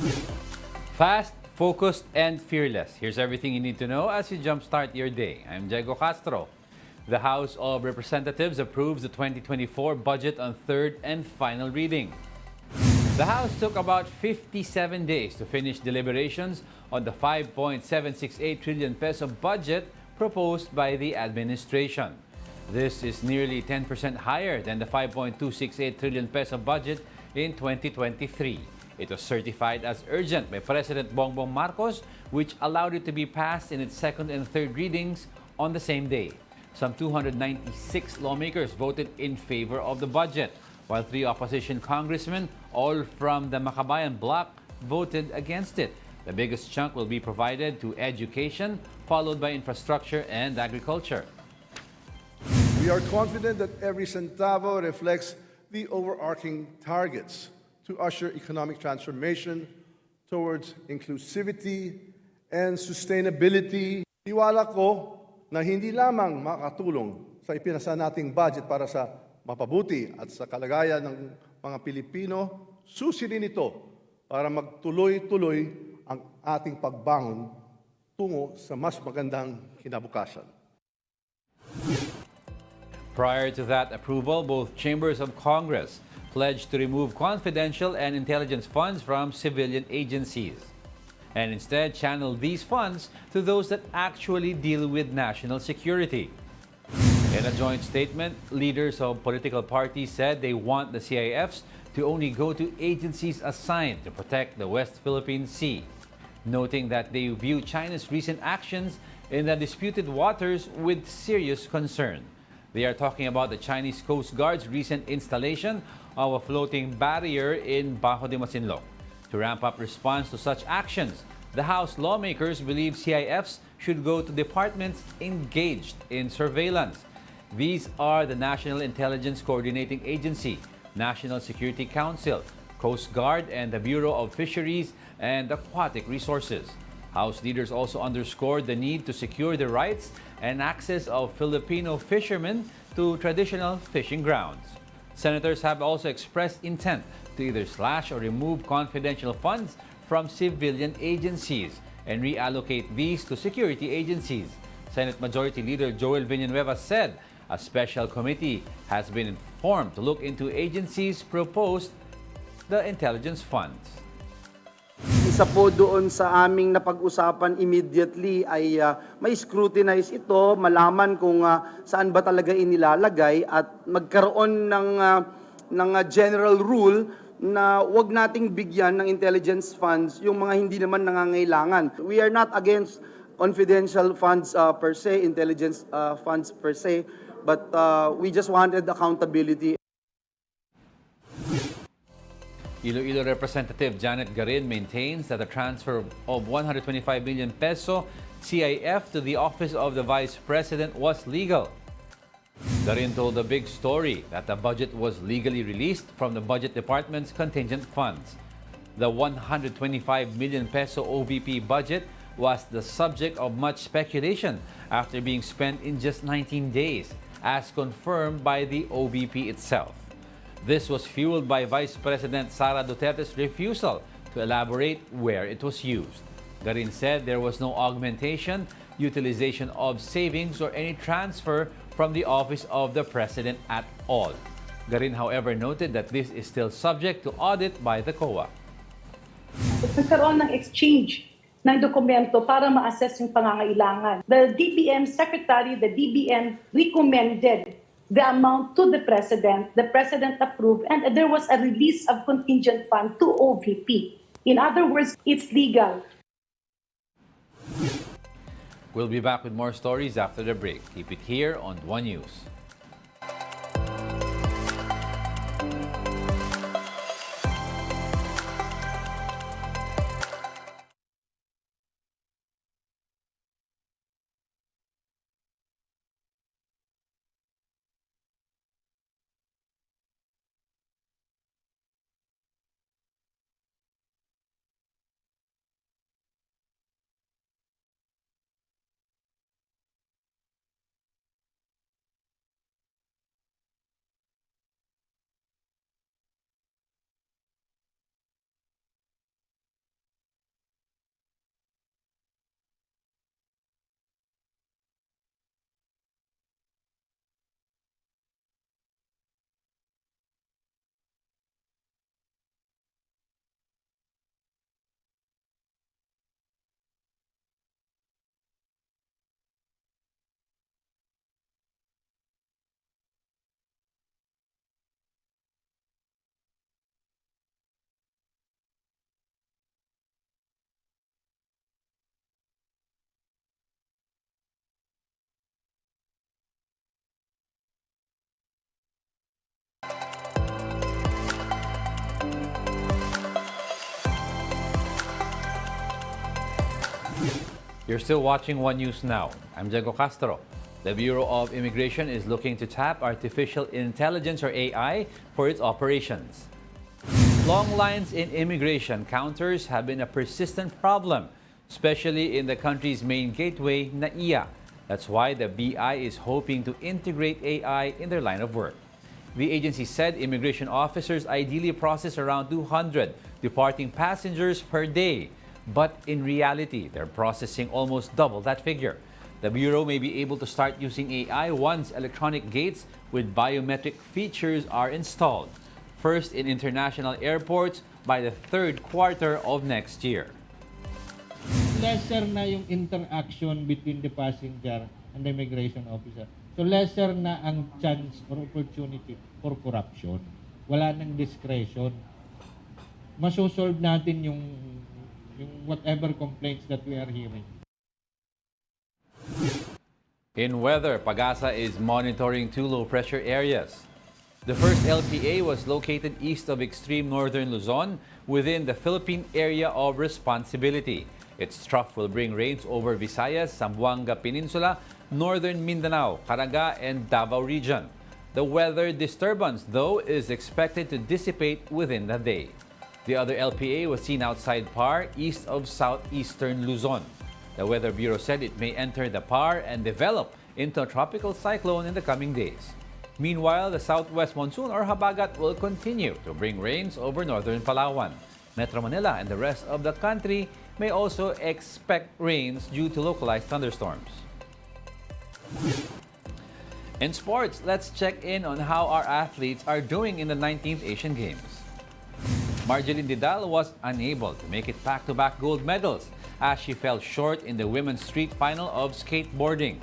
Fast, focused, and fearless. Here's everything you need to know as you jumpstart your day. I'm Diego Castro. The House of Representatives approves the 2024 budget on third and final reading. The House took about 57 days to finish deliberations on the 5.768 trillion peso budget proposed by the administration. This is nearly 10% higher than the 5.268 trillion peso budget in 2023. It was certified as urgent by President Bongbong Marcos, which allowed it to be passed in its second and third readings on the same day. Some 296 lawmakers voted in favor of the budget, while 3 opposition congressmen, all from the Makabayan bloc, voted against it. The biggest chunk will be provided to education, followed by infrastructure and agriculture. We are confident that every centavo reflects the overarching targets to usher economic transformation towards inclusivity and sustainability. Tiwala ko na hindi lamang makatulong sa ipinasa nating budget para sa mapabuti at sa kalagayan ng mga Pilipino, susi din ito para magtuloy-tuloy ang ating pagbangon tungo sa mas magandang kinabukasan. Prior to that approval, both chambers of Congress pledged to remove confidential and intelligence funds from civilian agencies and instead channel these funds to those that actually deal with national security. In a joint statement, leaders of political parties said they want the CIFs to only go to agencies assigned to protect the West Philippine Sea, noting that they view China's recent actions in the disputed waters with serious concern. They are talking about the Chinese Coast Guard's recent installation of a floating barrier in Bajo de Masinloc. To ramp up response to such actions, the House lawmakers believe CIFs should go to departments engaged in surveillance. These are the National Intelligence Coordinating Agency, National Security Council, Coast Guard, and the Bureau of Fisheries and Aquatic Resources. House leaders also underscored the need to secure the rights and access of Filipino fishermen to traditional fishing grounds. Senators have also expressed intent to either slash or remove confidential funds from civilian agencies and reallocate these to security agencies. Senate Majority Leader Joel Villanueva said a special committee has been formed to look into agencies proposed the intelligence funds. Isa po doon sa aming napag-usapan immediately ay may scrutinize ito, malaman kung saan ba talaga inilalagay at magkaroon ng general rule na wag nating bigyan ng intelligence funds yung mga hindi naman nangangailangan. We are not against confidential funds per se, intelligence funds per se, but we just wanted accountability. Iloilo Representative Janet Garin maintains that the transfer of 125 million peso CIF to the office of the Vice President was legal. Garin told the big story that the budget was legally released from the Budget Department's contingent funds. The 125 million peso OVP budget was the subject of much speculation after being spent in just 19 days, as confirmed by the OVP itself. This was fueled by Vice President Sara Duterte's refusal to elaborate where it was used. Garin said there was no augmentation, utilization of savings, or any transfer from the office of the President at all. Garin, however, noted that this is still subject to audit by the COA. Nagkaroon ng exchange ng dokumento para ma-assess yung pangangailangan. The DBM Secretary, the DBM recommended the amount to the President approved, and there was a release of contingent fund to OVP. In other words, it's legal. We'll be back with more stories after the break. Keep it here on One News. You're still watching One News Now. I'm Diego Castro. The Bureau of Immigration is looking to tap artificial intelligence or AI for its operations. Long lines in immigration counters have been a persistent problem, especially in the country's main gateway, NAIA. That's why the BI is hoping to integrate AI in their line of work. The agency said immigration officers ideally process around 200 departing passengers per day. But in reality, they're processing almost double that figure. The Bureau may be able to start using AI once electronic gates with biometric features are installed, first in international airports by the third quarter of next year. Lesser na yung interaction between the passenger and the immigration officer. So lesser na ang chance or opportunity for corruption. Wala nang discretion. Masosolve natin yung whatever complaints that we are hearing. In weather, PAGASA is monitoring two low-pressure areas. The first LPA was located east of extreme northern Luzon within the Philippine Area of Responsibility. Its trough will bring rains over Visayas, Zamboanga Peninsula, northern Mindanao, Caraga, and Davao region. The weather disturbance, though, is expected to dissipate within the day. The other LPA was seen outside PAR, east of southeastern Luzon. The Weather Bureau said it may enter the PAR and develop into a tropical cyclone in the coming days. Meanwhile, the southwest monsoon or habagat will continue to bring rains over northern Palawan. Metro Manila and the rest of the country may also expect rains due to localized thunderstorms. In sports, let's check in on how our athletes are doing in the 19th Asian Games. Marjeline Didal was unable to make it back-to-back gold medals as she fell short in the women's street final of skateboarding.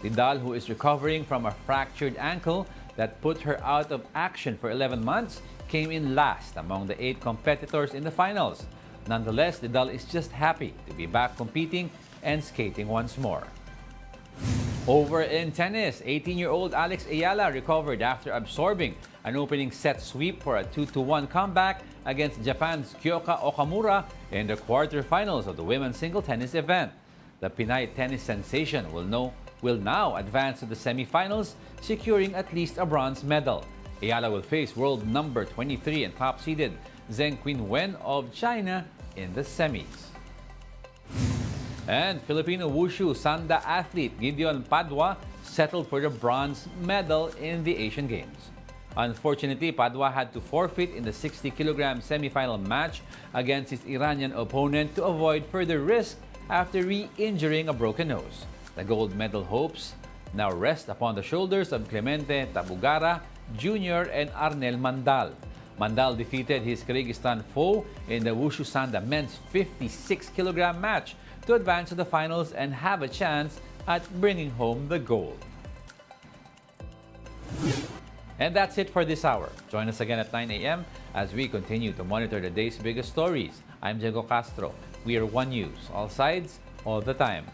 Didal, who is recovering from a fractured ankle that put her out of action for 11 months, came in last among the 8 competitors in the finals. Nonetheless, Didal is just happy to be back competing and skating once more. Over in tennis, 18-year-old Alex Ayala recovered after absorbing an opening set sweep for a 2-1 comeback against Japan's Kyoka Okamura in the quarterfinals of the women's single tennis event. The Pinay tennis sensation will now advance to the semifinals, securing at least a bronze medal. Ayala will face world number 23 and top-seeded Zheng Qinwen of China in the semis. And Filipino Wushu Sanda athlete Gideon Padua settled for the bronze medal in the Asian Games. Unfortunately, Padua had to forfeit in the 60-kilogram semifinal match against his Iranian opponent to avoid further risk after re-injuring a broken nose. The gold medal hopes now rest upon the shoulders of Clemente Tabugara Jr. and Arnel Mandal. Mandal defeated his Kyrgyzstan foe in the Wushu Sanda men's 56-kilogram match to advance to the finals and have a chance at bringing home the gold. And that's it for this hour. Join us again at 9 a.m. as we continue to monitor the day's biggest stories. I'm Diego Castro. We are One News, all sides, all the time.